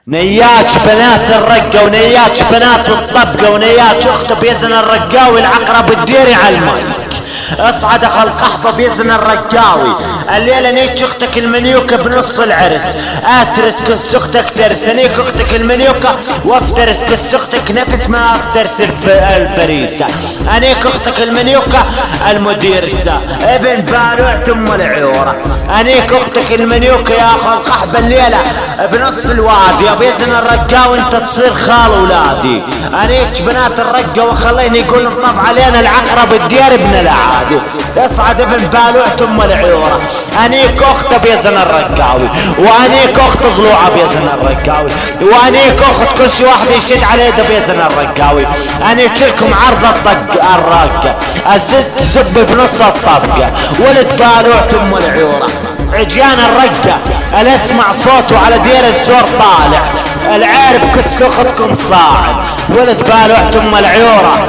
نياج بنات الرقة ونياج بنات الطبقة ونياج اخت بيزن الرقاوي العقرب الديري على المايك. اصعد اخل قحطه بيزن الرقاوي الليله نيك اختك المنيوكه بنص العرس اترس كس اختك ترس انيك اختك المنيوكه وافترس كس اختك نفس ما افترس الفريسه انيك اختك المنيوكه المديرسه ابن بالوع ثم العيوره انيك اختك المنيوكه يا اخو القحبه الليله بنص الوادي يا بيزن الرقاوي انت تصير خال ولادي انيك بنات الرقه وخليني يقول انطب علينا العقرب الدير ابن العادي يصعد ابن بالوع ثم العيوره انيك اخت بيزن الرقاوي وانيك اخت ضلوعه بيزن الرقاوي وانيك اخت كل شي واحد يشد على يده بيزن الرقاوي انيك لكم عرض الطق الرقه الزب بنص الطبقه ولد بالوع ثم العيوره عجيان الرقه انا اسمع صوته على دير الزور طالع العارب كس اختكم صاعد ولد بالوع ثم العيوره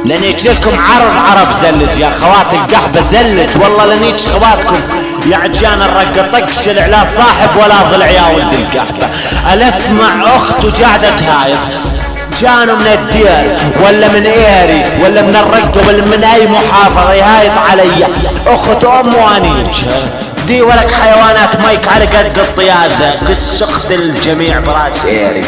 لن يجيلكم عرب زلج يا خوات القحبة زلج والله لن يجي خواتكم يا عجيان الرقة طقش العلا صاحب ولا ضلع يا ولد القحبة الا اسمع اخته قاعدة تهايط جانوا من الدير ولا من ايري ولا من الرقة ولا من اي محافظة يهايط علي اخت ام وانيج دي ولك حيوانات مايك على قد الطيازة كس اخت الجميع براس ايري